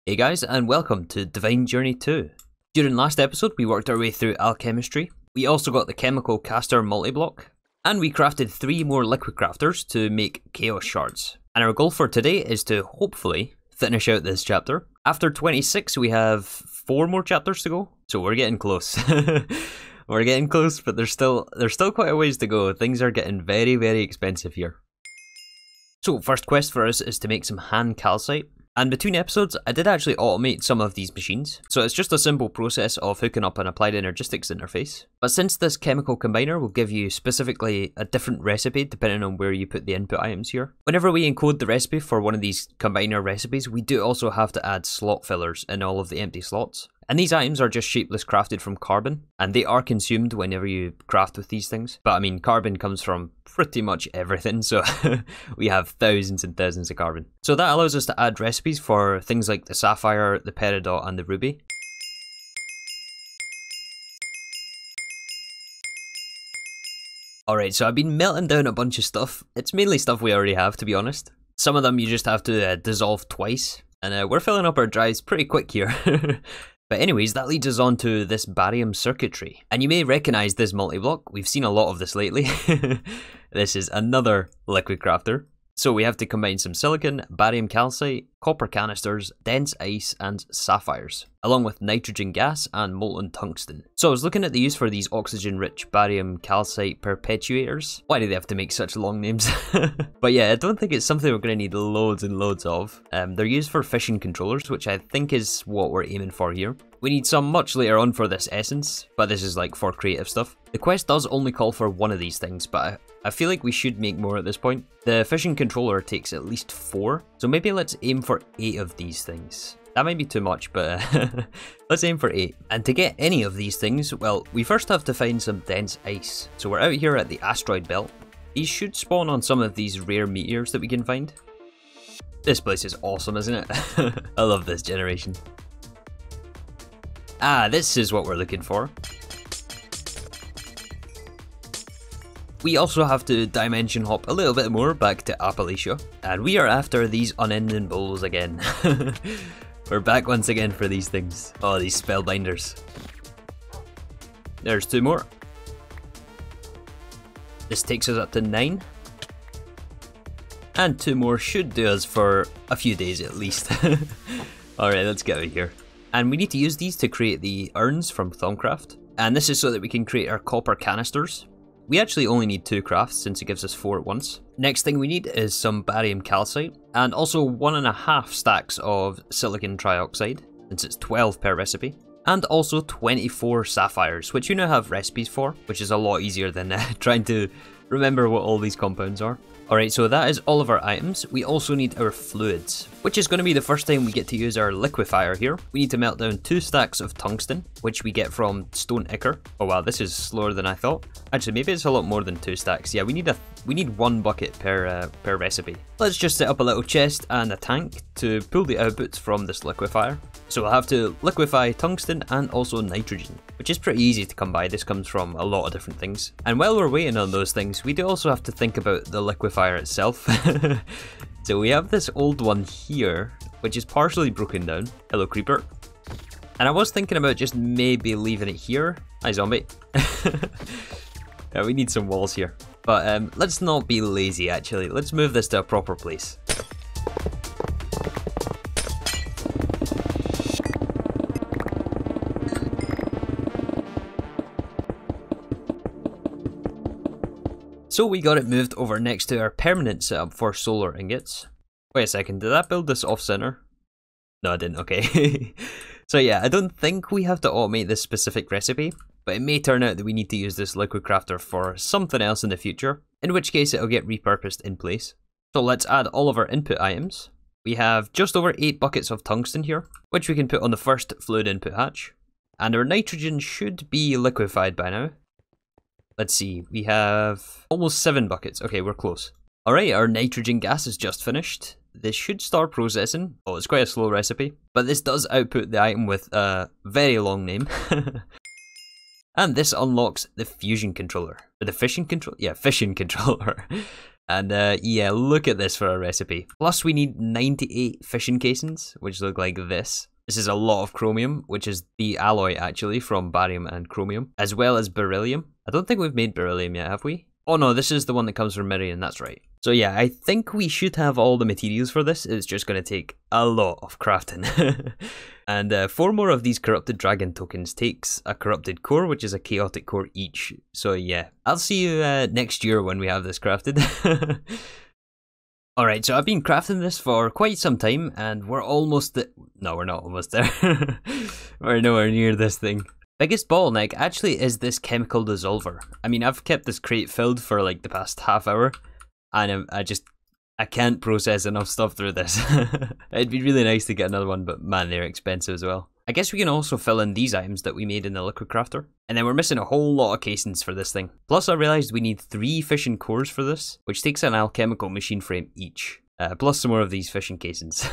Hey guys, and welcome to Divine Journey 2. During last episode, we worked our way through alchemistry. We also got the chemical caster multi-block, and we crafted 3 more liquid crafters to make chaos shards. And our goal for today is to hopefully finish out this chapter. After 26, we have 4 more chapters to go, so we're getting close. We're getting close, but there's still quite a ways to go. Things are getting very, very expensive here. So first quest for us is to make some hand calcite. And between episodes, I did actually automate some of these machines, so it's just a simple process of hooking up an applied energistics interface. But since this chemical combiner will give you specifically a different recipe depending on where you put the input items here, whenever we encode the recipe for one of these combiner recipes, we do also have to add slot fillers in all of the empty slots. And these items are just shapeless crafted from carbon, and they are consumed whenever you craft with these things. But I mean, carbon comes from pretty much everything, so we have thousands and thousands of carbon. So that allows us to add recipes for things like the sapphire, the peridot, and the ruby. Alright, so I've been melting down a bunch of stuff. It's mainly stuff we already have, to be honest. Some of them you just have to dissolve twice, and we're filling up our drives pretty quick here. But anyways, that leads us on to this barium circuitry. And you may recognise this multi-block. We've seen a lot of this lately. This is another liquid crafter. So we have to combine some silicon, barium calcite, copper canisters, dense ice, and sapphires, along with nitrogen gas and molten tungsten. So I was looking at the use for these oxygen-rich barium calcite perpetuators. Why do they have to make such long names? But yeah, I don't think it's something we're going to need loads and loads of. They're used for fission controllers, which I think is what we're aiming for here. We need some much later on for this essence, but this is like for creative stuff. The quest does only call for one of these things, but I feel like we should make more at this point. The fission controller takes at least 4, so maybe let's aim for 8 of these things. That might be too much, but let's aim for 8. And to get any of these things, well, we first have to find some dense ice. So we're out here at the asteroid belt. These should spawn on some of these rare meteors that we can find. This place is awesome, isn't it? I love this generation. Ah, this is what we're looking for. We also have to dimension hop a little bit more back to Appalachia, and we are after these unending bowls again. We're back once again for these things. Oh, these spellbinders. There's 2 more. This takes us up to 9. And 2 more should do us for a few days at least. Alright, let's get out of here. And we need to use these to create the urns from Thaumcraft. And this is so that we can create our copper canisters. We actually only need 2 crafts since it gives us 4 at once. Next thing we need is some barium calcite, and also 1.5 stacks of silicon trioxide, since it's 12 per recipe. And also 24 sapphires, which you now have recipes for, which is a lot easier than trying to remember what all these compounds are. Alright, so that is all of our items. We also need our fluids, which is going to be the first time we get to use our liquefier here. We need to melt down 2 stacks of tungsten, which we get from stone ichor. Oh wow, this is slower than I thought. Actually, maybe it's a lot more than 2 stacks. Yeah, we need 1 bucket per recipe. Let's just set up a little chest and a tank to pull the outputs from this liquefier. So we'll have to liquefy tungsten and also nitrogen, which is pretty easy to come by. This comes from a lot of different things. And while we're waiting on those things, we do also have to think about the liquefier itself. So we have this old one here, which is partially broken down. Hello, creeper. And I was thinking about just maybe leaving it here. Hi, zombie. Yeah, we need some walls here. But let's not be lazy, actually. Let's move this to a proper place. So we got it moved over next to our permanent setup for solar ingots. Wait a second, did that build this off-center? No, I didn't, okay. So yeah, I don't think we have to automate this specific recipe, but it may turn out that we need to use this liquid crafter for something else in the future, in which case it'll get repurposed in place. So let's add all of our input items. We have just over 8 buckets of tungsten here, which we can put on the first fluid input hatch. And our nitrogen should be liquefied by now. Let's see, we have almost 7 buckets. Okay, we're close. Alright, our nitrogen gas is just finished. This should start processing. Oh, it's quite a slow recipe. But this does output the item with a very long name. And this unlocks the fusion controller. Or the fission controller? Yeah, fission controller. And yeah, look at this for a recipe. Plus we need 98 fission casings, which look like this. This is a lot of chromium, which is the alloy actually from barium and chromium, as well as beryllium. I don't think we've made beryllium yet, have we? Oh no, this is the one that comes from Mirian, that's right. So yeah, I think we should have all the materials for this. It's just going to take a lot of crafting. And 4 more of these corrupted dragon tokens takes a corrupted core, which is a chaotic core each. So yeah, I'll see you next year when we have this crafted. Alright, so I've been crafting this for quite some time, and we're almost no, we're not almost there. We're nowhere near this thing. Biggest bottleneck actually is this chemical dissolver. I mean, I've kept this crate filled for like the past half hour, and I can't process enough stuff through this. It'd be really nice to get another one, but man, they're expensive as well. I guess we can also fill in these items that we made in the liquid crafter. And then we're missing a whole lot of casings for this thing. Plus I realised we need 3 fission cores for this, which takes an alchemical machine frame each. Plus some more of these fission casings.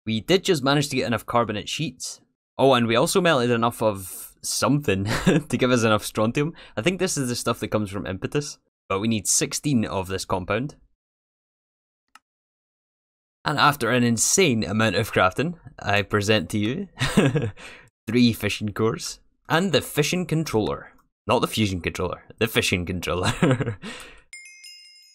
We did just manage to get enough carbonate sheets. Oh, and we also melted enough of something to give us enough strontium. I think this is the stuff that comes from Impetus. But we need 16 of this compound. And after an insane amount of crafting, I present to you 3 fission cores and the fission controller. Not the fusion controller, the fission controller.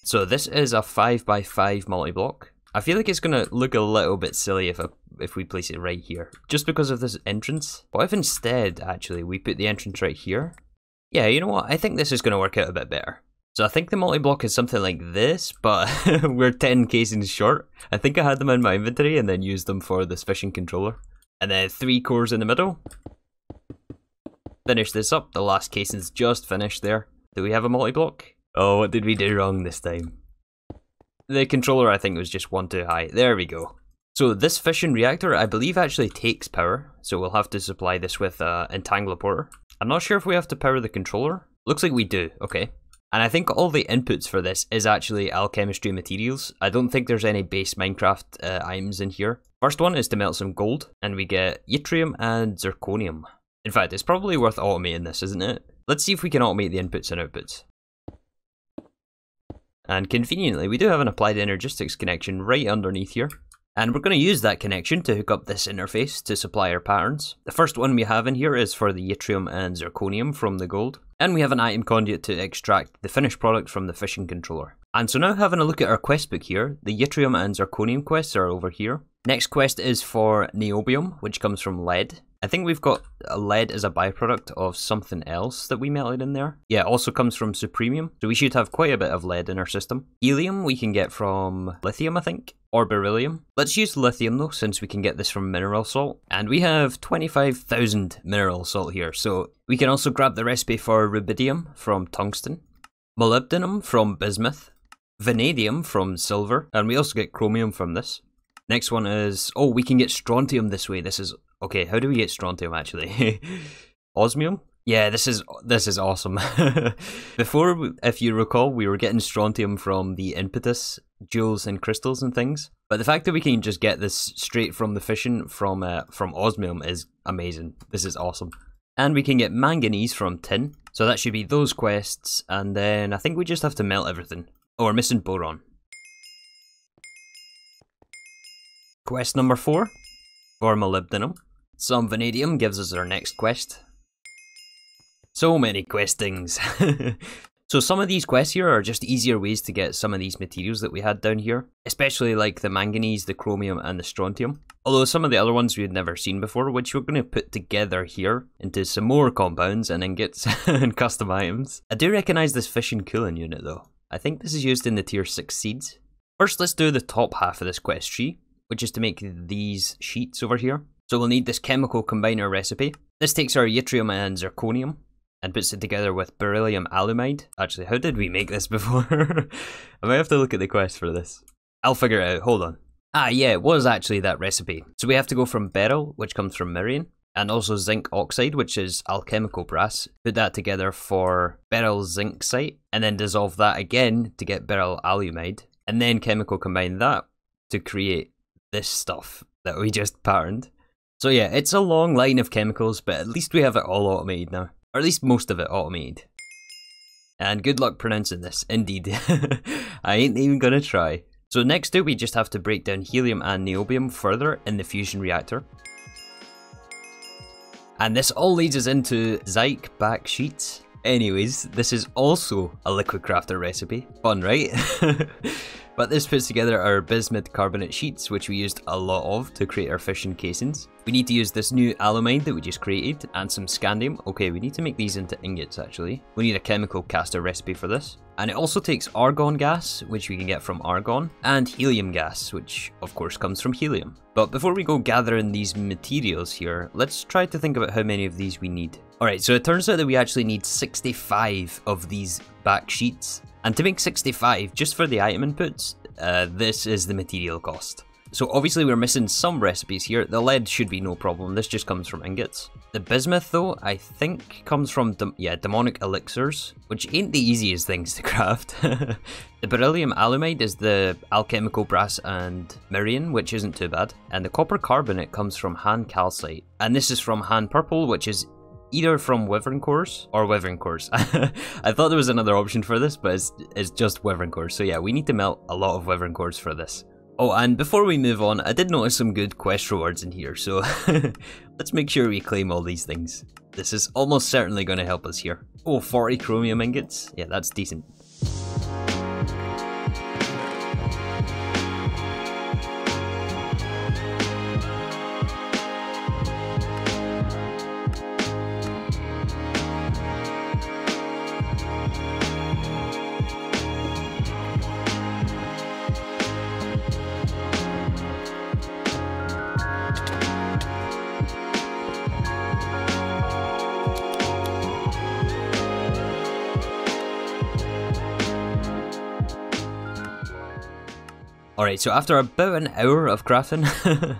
So this is a 5x5 multi-block. I feel like it's going to look a little bit silly if we place it right here, just because of this entrance. But if instead, actually, we put the entrance right here, yeah, you know what, I think this is going to work out a bit better. So I think the multi-block is something like this, but we're 10 casings short. I think I had them in my inventory and then used them for this fission controller. And then 3 cores in the middle. Finish this up, the last casing's just finished there. Do we have a multi-block? Oh, what did we do wrong this time? The controller I think was just 1 too high. There we go. So this fission reactor I believe actually takes power, so we'll have to supply this with Entangloporter. I'm not sure if we have to power the controller. Looks like we do, okay. And I think all the inputs for this is actually alchemistry materials. I don't think there's any base Minecraft items in here. First one is to melt some gold, and we get yttrium and zirconium. In fact, it's probably worth automating this, isn't it? Let's see if we can automate the inputs and outputs. And conveniently, we do have an applied energistics connection right underneath here. And we're going to use that connection to hook up this interface to supply our patterns. The first one we have in here is for the yttrium and zirconium from the gold. And we have an item conduit to extract the finished product from the fission controller. And so now having a look at our quest book here, the yttrium and zirconium quests are over here. Next quest is for niobium, which comes from lead. I think we've got lead as a byproduct of something else that we melted in there. Yeah, it also comes from supremium, so we should have quite a bit of lead in our system. Helium we can get from lithium, I think, or beryllium. Let's use lithium though, since we can get this from mineral salt. And we have 25,000 mineral salt here, so we can also grab the recipe for rubidium from tungsten, molybdenum from bismuth, vanadium from silver, and we also get chromium from this. Next one is, oh, we can get strontium this way. This is, okay, how do we get strontium actually? Osmium? Yeah, this is awesome. Before, if you recall, we were getting strontium from the Impetus jewels and crystals and things. But the fact that we can just get this straight from the fission from osmium is amazing. This is awesome. And we can get manganese from tin. So that should be those quests. And then I think we just have to melt everything. Oh, we're missing boron. Quest number 4 for molybdenum. Some vanadium gives us our next quest. So many questings. So some of these quests here are just easier ways to get some of these materials that we had down here. Especially like the manganese, the chromium and the strontium. Although some of the other ones we had never seen before, which we're going to put together here into some more compounds and ingots and custom items. I do recognise this fission cooling unit though. I think this is used in the tier 6 seeds. First let's do the top half of this quest tree, which is to make these sheets over here. So we'll need this chemical combiner recipe. This takes our yttrium and zirconium and puts it together with beryllium alumide. Actually, how did we make this before? I might have to look at the quest for this. I'll figure it out, hold on. Ah yeah, it was actually that recipe. So we have to go from beryl, which comes from Mirian, and also zinc oxide, which is alchemical brass. Put that together for beryl zincsite, and then dissolve that again to get beryl alumide, and then chemical combine that to create this stuff that we just patterned. So yeah, it's a long line of chemicals, but at least we have it all automated now. Or at least most of it automated. And good luck pronouncing this, indeed. I ain't even gonna try. So next up we just have to break down helium and niobium further in the fusion reactor. And this all leads us into Zyke back sheets. Anyways, this is also a liquid crafter recipe. Fun, right? But this puts together our bismuth carbonate sheets, which we used a lot of to create our fission casings. We need to use this new alumine that we just created and some scandium. Okay, we need to make these into ingots actually. We need a chemical caster recipe for this. And it also takes argon gas, which we can get from argon, and helium gas, which of course comes from helium. But before we go gathering these materials here, let's try to think about how many of these we need. Alright, so it turns out that we actually need 65 of these back sheets. And to make 65, just for the item inputs, this is the material cost. So obviously we're missing some recipes here. The lead should be no problem, this just comes from ingots. The bismuth though, I think comes from, demonic elixirs, which ain't the easiest things to craft. The beryllium alumide is the alchemical brass and mirian, which isn't too bad. And the copper carbonate comes from Han calcite. And this is from Han purple, which is either from wyvern cores or wyvern cores. I thought there was another option for this, but it's just wyvern cores. So yeah, we need to melt a lot of wyvern cores for this. Oh, and before we move on, I did notice some good quest rewards in here, so let's make sure we claim all these things. This is almost certainly going to help us here. Oh, 40 chromium ingots? Yeah, that's decent. Alright, so after about an hour of crafting,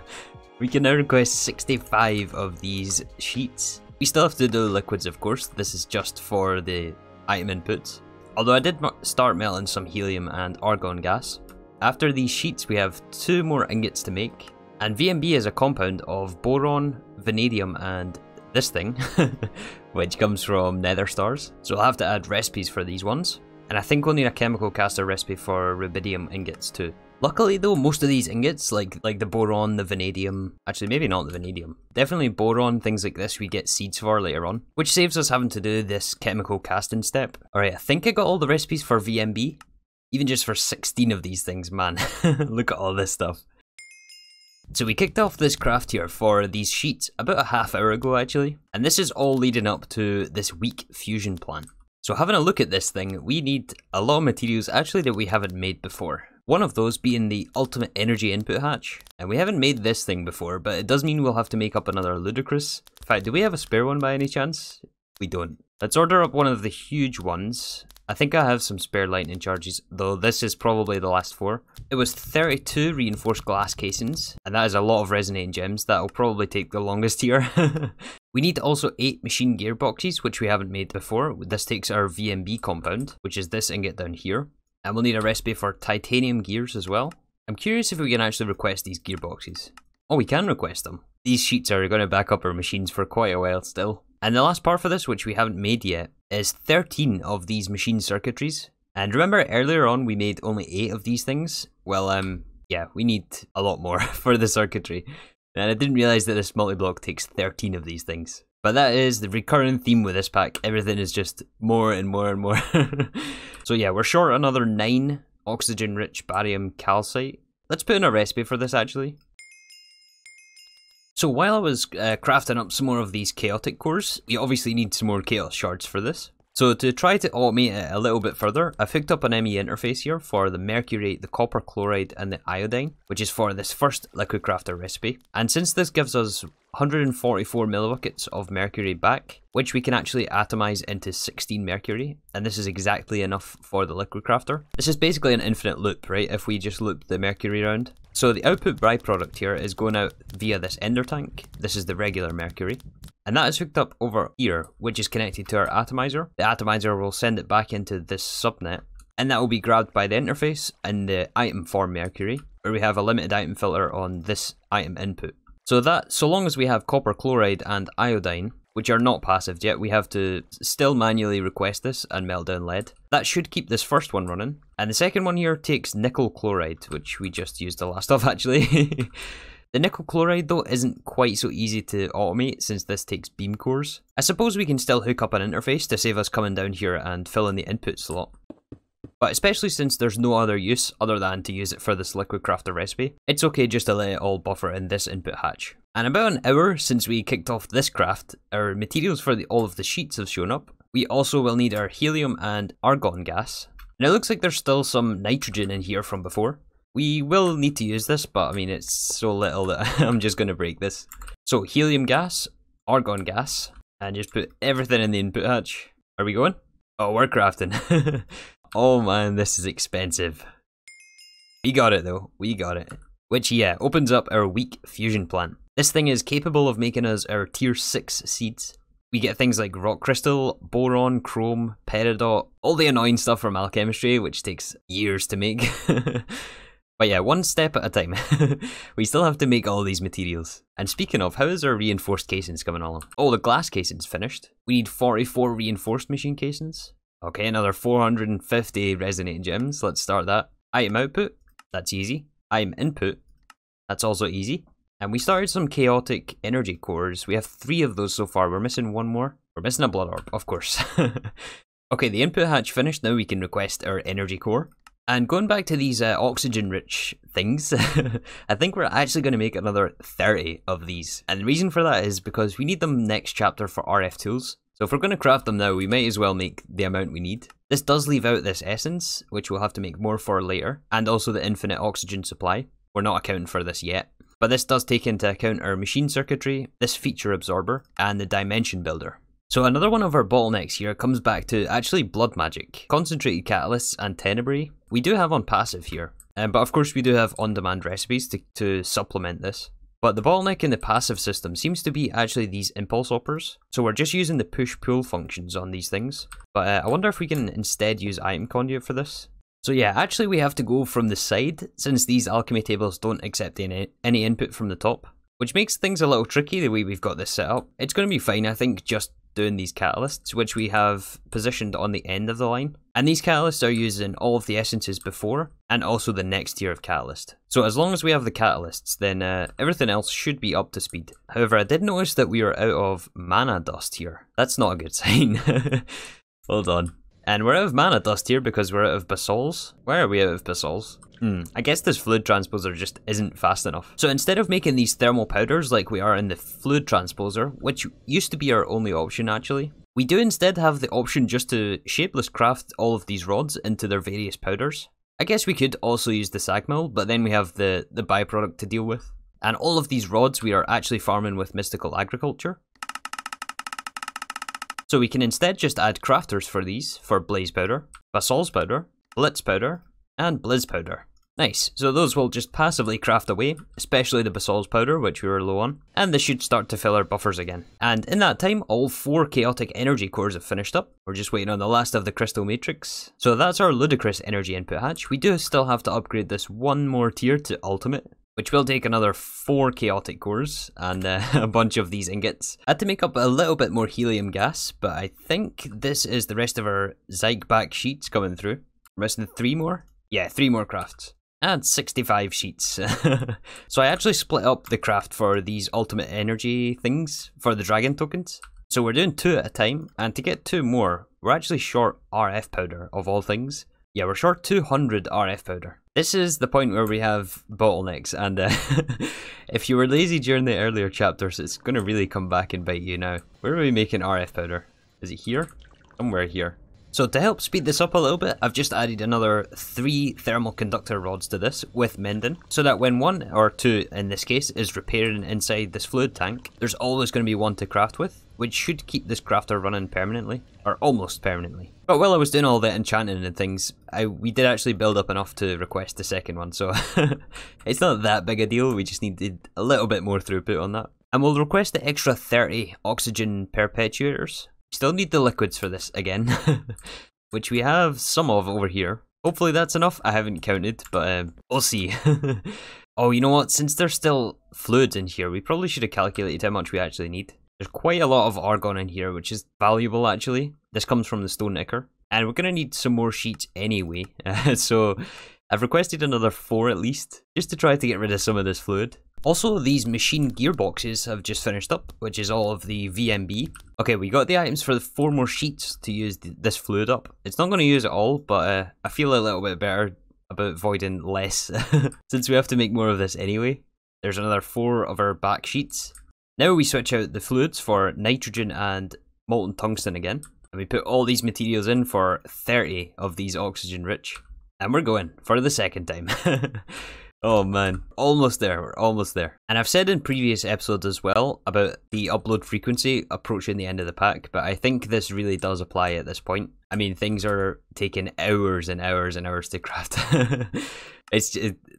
we can now request 65 of these sheets. We still have to do liquids, of course. This is just for the item inputs. Although I did start melting some helium and argon gas. After these sheets, we have 2 more ingots to make. And VMB is a compound of boron, vanadium, and this thing, which comes from nether stars. So I'll have to add recipes for these ones. And I think we'll need a chemical caster recipe for rubidium ingots too. Luckily though, most of these ingots, like the boron, the vanadium, actually maybe not the vanadium, definitely boron, things like this we get seeds for later on, which saves us having to do this chemical casting step. Alright, I think I got all the recipes for VMB, even just for 16 of these things, man. Look at all this stuff. So we kicked off this craft here for these sheets about a half hour ago actually, and this is all leading up to this weak fusion plan. So having a look at this thing, we need a lot of materials actually that we haven't made before. One of those being the ultimate energy input hatch. And we haven't made this thing before, but it does mean we'll have to make up another ludicrous. In fact, do we have a spare one by any chance? We don't. Let's order up one of the huge ones. I think I have some spare lightning charges, though this is probably the last 4. It was 32 reinforced glass casings, and that is a lot of resonating gems. That'll probably take the longest here. We need also 8 machine gearboxes, which we haven't made before. This takes our VMB compound, which is this ingot down here. And we'll need a recipe for titanium gears as well. I'm curious if we can actually request these gearboxes. Oh, we can request them. These sheets are going to back up our machines for quite a while still. And the last part for this, which we haven't made yet, is 13 of these machine circuitries. And remember earlier on we made only 8 of these things? Well, yeah, we need a lot more for the circuitry. And I didn't realise that this multi-block takes 13 of these things. But that is the recurring theme with this pack. Everything is just more and more and more. So yeah, we're short another 9 oxygen-rich barium calcite. Let's put in a recipe for this actually. So while I was crafting up some more of these chaotic cores, we obviously need some more chaos shards for this. So to try to automate it a little bit further, I've hooked up an ME interface here for the mercury, the copper chloride and the iodine, which is for this first liquid crafter recipe. And since this gives us 144 millibuckets of mercury back, which we can actually atomize into 16 mercury, and this is exactly enough for the liquid crafter. This is basically an infinite loop, right, if we just loop the mercury around. So the output byproduct here is going out via this ender tank. This is the regular mercury. And that is hooked up over here, which is connected to our atomizer. The atomizer will send it back into this subnet, and that will be grabbed by the interface in the item form mercury, where we have a limited item filter on this item input. So long as we have copper chloride and iodine, which are not passive yet. We have to still manually request this and melt down lead. That should keep this first one running. And the second one here takes nickel chloride, which we just used the last of actually. The nickel chloride though isn't quite so easy to automate since this takes beam cores. I suppose we can still hook up an interface to save us coming down here and filling the input slot. But especially since there's no other use other than to use it for this liquid crafter recipe, it's okay just to let it all buffer in this input hatch. And about an hour since we kicked off this craft, our materials for all of the sheets have shown up. We also will need our helium and argon gas. And it looks like there's still some nitrogen in here from before. We will need to use this, but I mean it's so little that I'm just going to break this. So helium gas, argon gas, and just put everything in the input hatch. Are we going? Oh, we're crafting. Oh man, this is expensive. We got it though, we got it. Which yeah, opens up our weak fusion plant. This thing is capable of making us our tier 6 seeds. We get things like rock crystal, boron, chrome, peridot, all the annoying stuff from alchemistry, which takes years to make. But yeah, one step at a time. We still have to make all these materials. And speaking of, how is our reinforced casings coming along? Oh, the glass casings finished. We need 44 reinforced machine casings. Okay, another 450 resonating gems. Let's start that. Item output, that's easy. Item input, that's also easy. And we started some chaotic energy cores. We have 3 of those so far. We're missing one more. We're missing a blood orb, of course. Okay, the input hatch finished. Now we can request our energy core. And going back to these oxygen-rich things, I think we're actually going to make another 30 of these. And the reason for that is because we need them next chapter for RF tools. So if we're going to craft them now, we might as well make the amount we need. This does leave out this essence, which we'll have to make more for later, and also the infinite oxygen supply. We're not accounting for this yet. But this does take into account our machine circuitry, this feature absorber, and the dimension builder. So another one of our bottlenecks here comes back to actually blood magic, concentrated catalysts and tenebrae. We do have on passive here, but of course we do have on-demand recipes to supplement this. But the bottleneck in the passive system seems to be actually these impulse hoppers. So we're just using the push-pull functions on these things. But I wonder if we can instead use item conduit for this. So yeah, actually we have to go from the side since these alchemy tables don't accept any input from the top. Which makes things a little tricky the way we've got this set up. It's going to be fine, I think, just doing these catalysts, which we have positioned on the end of the line. And these catalysts are using all of the essences before, and also the next tier of catalyst. So as long as we have the catalysts, then everything else should be up to speed. However, I did notice that we are out of mana dust here. That's not a good sign. Hold on. And we're out of mana dust here because we're out of basols. Why are we out of basols? I guess this fluid transposer just isn't fast enough. So instead of making these thermal powders like we are in the fluid transposer, which used to be our only option actually, we do instead have the option just to shapeless craft all of these rods into their various powders. I guess we could also use the sag mill, but then we have the byproduct to deal with. And all of these rods we are actually farming with mystical agriculture. So we can instead just add crafters for these, for blaze powder, basol's powder, blitz powder, and blizz powder. Nice, so those will just passively craft away, especially the basol's powder, which we were low on, and this should start to fill our buffers again. And in that time, all 4 chaotic energy cores have finished up. We're just waiting on the last of the crystal matrix. So that's our ludicrous energy input hatch. We do still have to upgrade this one more tier to ultimate, which will take another 4 chaotic cores and a bunch of these ingots. I had to make up a little bit more helium gas, but I think this is the rest of our Zykeback sheets coming through. We're missing 3 more? Yeah, 3 more crafts. And 65 sheets. So I actually split up the craft for these ultimate energy things for the dragon tokens. So we're doing 2 at a time, and to get 2 more, we're actually short RF powder of all things. Yeah, we're short 200 RF powder. This is the point where we have bottlenecks, and if you were lazy during the earlier chapters, it's going to really come back and bite you now. Where are we making RF powder? Is it here? Somewhere here. So to help speed this up a little bit, I've just added another 3 thermal conductor rods to this with mending, so that when 1 or 2 in this case is repairing inside this fluid tank, there's always going to be 1 to craft with, which should keep this crafter running permanently, or almost permanently. But while I was doing all that enchanting and things, we did actually build up enough to request the second one, so it's not that big a deal, we just needed a little bit more throughput on that. And we'll request the extra 30 oxygen perpetuators. Still need the liquids for this again, which we have some of over here. Hopefully that's enough. I haven't counted, but we'll see. Oh, you know what? Since there's still fluids in here, we probably should have calculated how much we actually need. There's quite a lot of argon in here, which is valuable actually. This comes from the stone ichor. And we're going to need some more sheets anyway. So I've requested another 4 at least, just to try to get rid of some of this fluid. Also, these machine gearboxes have just finished up, which is all of the VMB. Okay, we got the items for the 4 more sheets to use this fluid up. It's not going to use it all, but I feel a little bit better about voiding less, since we have to make more of this anyway. There's another 4 of our back sheets. Now we switch out the fluids for nitrogen and molten tungsten again. And we put all these materials in for 30 of these oxygen rich. And we're going for the second time. Oh man, almost there, we're almost there. And I've said in previous episodes as well about the upload frequency approaching the end of the pack, but I think this really does apply at this point. I mean, things are taking hours and hours and hours to craft.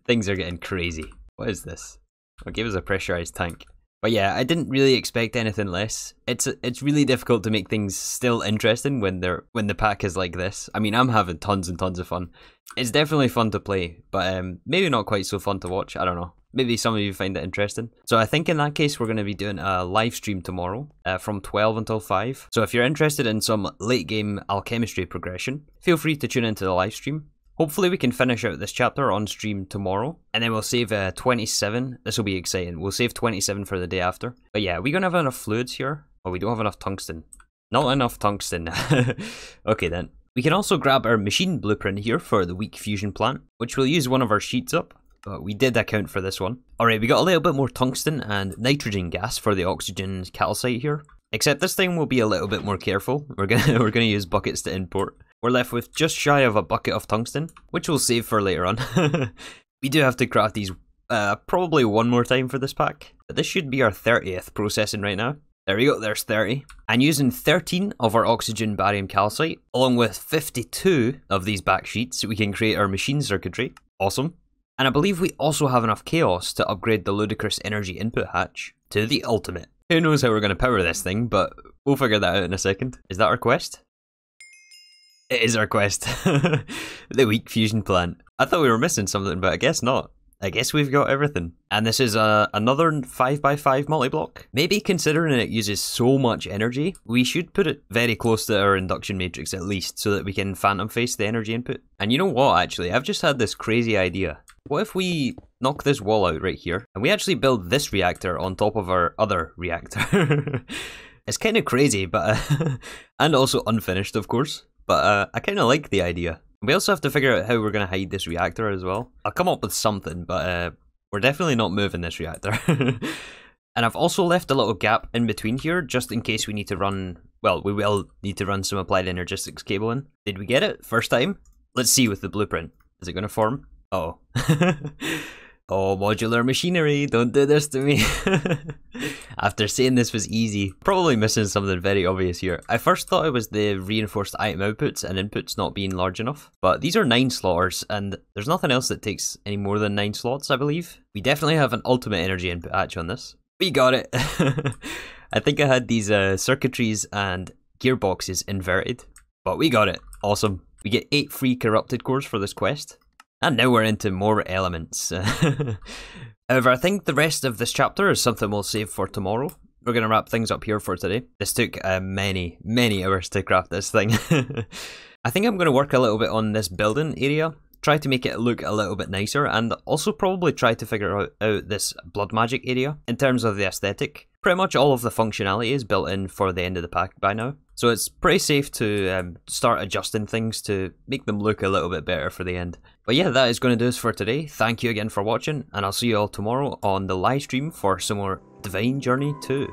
Things are getting crazy. What is this? Oh, it gave us a pressurized tank. But yeah, I didn't really expect anything less. It's really difficult to make things still interesting when the pack is like this. I mean, I'm having tons and tons of fun. It's definitely fun to play, but maybe not quite so fun to watch. I don't know. Maybe some of you find it interesting. So I think in that case, we're going to be doing a live stream tomorrow from 12 until 5. So if you're interested in some late game alchemistry progression, feel free to tune into the live stream. Hopefully we can finish out this chapter on stream tomorrow, and then we'll save 27. This will be exciting. We'll save 27 for the day after. But yeah, we're gonna have enough fluids here. Oh, we don't have enough tungsten. Not enough tungsten. Okay then. We can also grab our machine blueprint here for the weak fusion plant, which we'll use one of our sheets up. But we did account for this one. Alright, we got a little bit more tungsten and nitrogen gas for the oxygen calcite here. Except this time we'll be a little bit more careful. We're gonna use buckets to import. We're left with just shy of a bucket of tungsten, which we'll save for later on. We do have to craft these probably one more time for this pack, but this should be our 30th processing right now. There we go, there's 30. And using 13 of our oxygen barium calcite, along with 52 of these back sheets, we can create our machine circuitry. Awesome. And I believe we also have enough chaos to upgrade the ludicrous energy input hatch to the ultimate. Who knows how we're going to power this thing, but we'll figure that out in a second. Is that our quest? It is our quest. The weak fusion plant. I thought we were missing something, but I guess not. I guess we've got everything. And this is another 5x5 multi-block. Maybe considering it uses so much energy, we should put it very close to our induction matrix at least, so that we can phantom face the energy input. And you know what, actually? I've just had this crazy idea. What if we knock this wall out right here, and we actually build this reactor on top of our other reactor? It's kind of crazy, but and also unfinished, of course. But I kind of like the idea. We also have to figure out how we're going to hide this reactor as well. I'll come up with something, but we're definitely not moving this reactor. And I've also left a little gap in between here, just in case we need to run... Well, we will need to run some applied energistics cabling. Did we get it? First time? Let's see with the blueprint. Is it going to form? Oh. Oh, modular machinery, don't do this to me. After saying this was easy, probably missing something very obvious here. I first thought it was the reinforced item outputs and inputs not being large enough, but these are 9 slotters and there's nothing else that takes any more than 9 slots, I believe. We definitely have an ultimate energy input hatch on this. We got it. I think I had these circuitries and gearboxes inverted, but we got it. Awesome. We get 8 free corrupted cores for this quest. And now we're into more elements. However, I think the rest of this chapter is something we'll save for tomorrow. We're going to wrap things up here for today. This took many hours to craft this thing. I think I'm going to work a little bit on this building area. Try to make it look a little bit nicer. And also probably try to figure out this blood magic area. In terms of the aesthetic, pretty much all of the functionality is built in for the end of the pack by now. So it's pretty safe to start adjusting things to make them look a little bit better for the end. But yeah, that is going to do us for today. Thank you again for watching, and I'll see you all tomorrow on the live stream for some more Divine Journey 2.